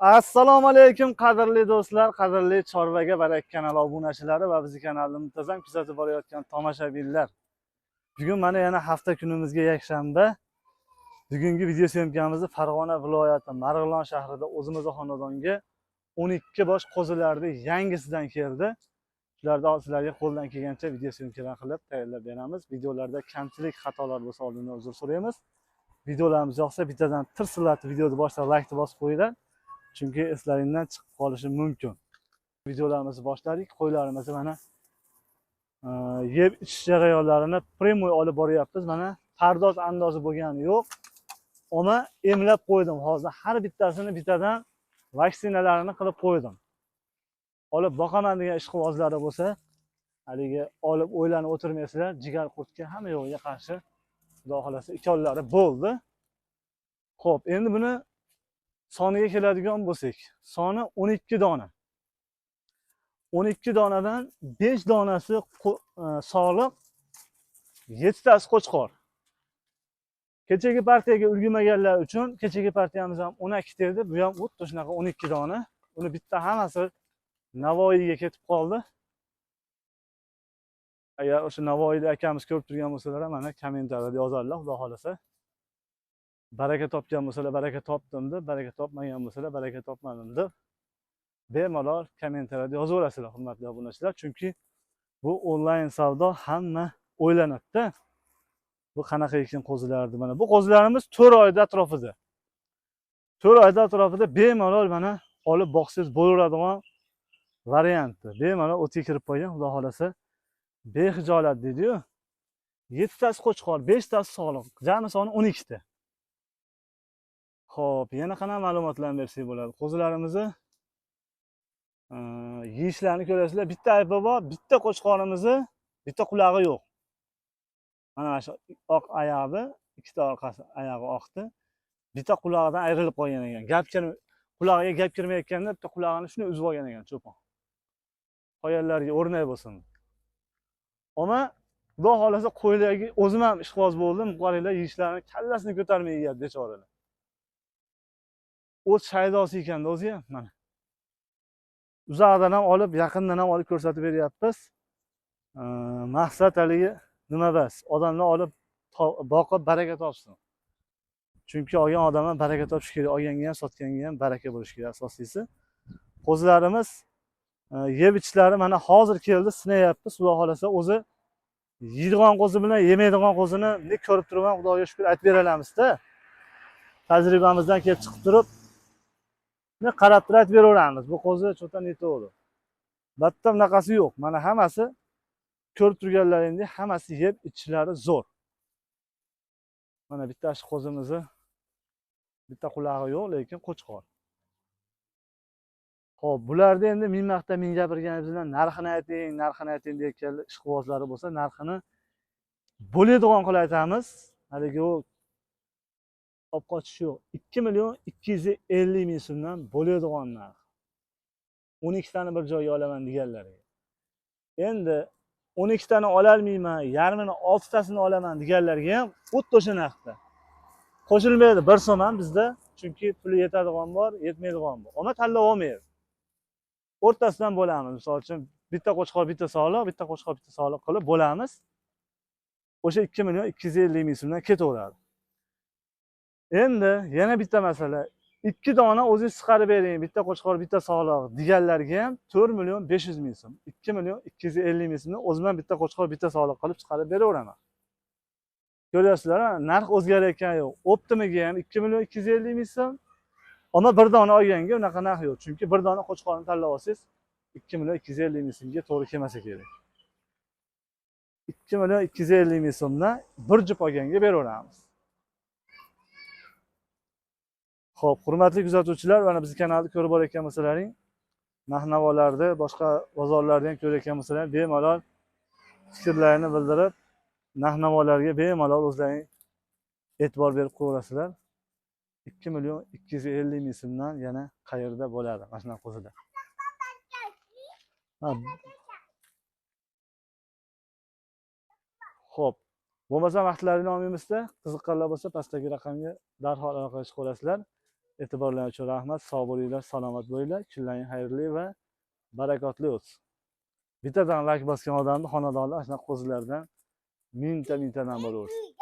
Assalomu alaykum qadrli do'stlar, qadrli Chorvaga Barak kanali obunachilari va bizning kanalni muntazam kuzatib borayotgan tomoshabinlar. Bugun mana yana hafta kunimizga yakshanba. Bugungi video syomkamizni Farg'ona viloyati Marg'ilon shahrida o'zimizning xonadonga 12 bosh qo'zilarni yangisidan keldi. Shularda sizlarga qo'ldan kelgancha video syomkalar qilib tayyorlab beramiz. Videolarda kamchilik, xatolar bo'lsa oldindan uzr so'raymiz. Videolarimiz yoqsa bittadan tirsillatib videoni boshida like bosib qo'yinglar. Chunki eslaringdan chiqib qolishi mumkin. Videolarimizni boshladik. Qo'ylarimizni mana yeb ichish jarayonlarini primoy olib boryapmiz. Mana pardoz andozi bo'lgani yo'q. Ona emlab qo'ydim. Hozir har bittasini bittadan vaksinalarini qilib qo'ydim. Olib boqaman degan ishqibozlari bo'lsa, haligi olib o'ylanib o'tirmaysizlar. Jigar qurtga hamma yo'g'iga qarshi xudo xolasa ikkovlari bo'ldi. Xo'p, endi buni soniga keladigan bo'lsak, soni 12 dona. 12 donadan 5 donasi sog'liq, 7 tasi qo'chqor. Kechagi partiyaga ulgurmaganlar uchun kechagi partiyamiz ham 12 edi, bu ham xuddi shunaqa 12 dona. Uni bitta hammasi Navoiyga ketib qoldi. Agar o'sha Navoiyda akamiz ko'rib turgan bo'lsalar, mana kommentariyada yozarlar, xudo xolasa. Baraka topgan bo'lsalar, baraka topdim deb, baraka topmagan bo'lsalar, baraka topmadim deb bemalol kommentariyada yozaverasizlar, hurmatli obunachilar. Chunki bu onlayn savdo, hamma o'ylanadi-da. Bu qanaqa ekan qo'zilardi mana. Bu qo'zilarimiz 4 oyda atrofida. 4 oyda atrofida bemalol mana olib boqsangiz bo'laveradigan variantdir. Bemalol o'tga kirib qo'ygan, xudo xolasa. Behijolat deydi-yu. 7 tasi qo'chqor, 5 tasi sog'liq. Jami soni 12 ta. Xo'p, yana qanaqa ma'lumotlarni bersak bo'ladi? Qo'zilarimizni yeyishlarini ko'rasizlar. Bitta aybi bor, bitta qo'chqorimizni bitta qulog'i yo'q. Mana shu oq oyog'i, ikkita orqasi oyog'i oqdi. Bitta qulog'idan ayrilib qolgan ekan. Qulog'iga gap kirmayotganda bitta qulog'ini shuni uzib olgan ekan cho'pon. Qo'yallarga o'rnak bo'lsin. Ammo xudo xolasa qo'ylarga o'zim ham ishqiboz bo'ldim. Qaranglar, yeyishlarini kallasini ko'tarmay yeyapti bechoralar. O'z shaydosi ekanda o'zi ham mana. Uzoqdan ham olib, yaqindan ham olib ko'rsatib beryapmiz. Maqsad haligi nima bas? Odamlar olib boqib baraka topsin. Chunki olgan odam ham baraka topish kerak, olganga ham, sotganga ham baraka bo'lishi kerak asosiysi. Qo'zilarimiz yeb ichishlari mana hozir keldi, sinayapmiz. Xudo xolasa o'zi yeydigan qo'zi bilan yemaydigan qo'zini ne ko'rib turibman, Xudoga shukr aytib beralamizda. Tajribamizdan kelib chiqib turib ne qarab turib aytib beraveramiz. Bu qo'zi cho'ta neto'g'ri. Batta bunaqasi yo'q. Mana hammasi ko'rib turganlaringdek, hammasi yeb ichishlari zo'r. Mana bitta shu qo'zimizni bitta qulog'i yo'q, lekin qo'chqor. Xo'p, bularda endi ming maqta ming gapirganimizdan narxini ayting degan ishqibozlari bo'lsa, narxini bo'ladigan qilib aytamiz. Haligi u qochish yo'q. 2 million 250 ming so'mdan bo'ladigan narx. 12 tani bir joyga olaman deganlarga. Endi 12 tani ola olmayman, yarmini 6 tasini olaman deganlarga ham xuddi o'sha narxda. Qo'shilmaydi, bir so'm ham bizda, chunki puli yetadigan bor, yetmaydigan bor. Ammo tanlab olmaydi. O'rtasidan bo'lamiz. Misol uchun bitta qo'chqor, bitta sog'liq, bitta qo'chqor, bitta sog'liq qilib bo'lamiz. O'sha 2 million 250 ming so'mdan ketaveradi. Endi yana bitta masala. 2 dona o'zingiz chiqarib bering, bitta qo'chqor, bitta sog'liq deganlarga ham 4 million 500 ming so'm, 2 million 250 ming so'mdan o'zim ham bitta qo'chqor, bitta sog'liq qilib chiqarib beraveraman. Ko'ryapsizlar, narx o'zgarayotgani yo'q. Optimiga ham 2 million 250 ming so'm. Ammo bir dona olganga unaqa narx yo'q. Chunki bir dona qo'chqorni tanlab olsangiz 2 million 250 ming so'mga to'g'ri kelmasa kerak. 2 million 250 ming so'mdan bir jup olganga beraveramiz. Xo'p, hurmatli kuzatuvchilar, mana bizning kanalni ko'rib borayotgan bo'lsalaring, narx-navolarni, boshqa bozorlarda ham ko'rayotgan bo'lsalaring, bemalol fikrlarini bildirib, narx-navolarga bemalol o'zlaring e'tibor berib qo'yasizlar. 2 million 250 ming so'mdan yana qayerda bo'ladi mana shunaqa qo'zilar. Xo'p, bo'lmasa vaqtlarini olmaymizda, qiziqqanlar bo'lsa pastdagi raqamga darhol aloqa qilib qo'yasizlar. E'tiborlaringiz uchun rahmat. Sog' bo'linglar, salomat bo'linglar. Kunlaring xayrli va barakotli o'tsin. Bittadan like bosgan odamni xonadonlar shunaqa qo'zilardan mingtadan bo'laversin.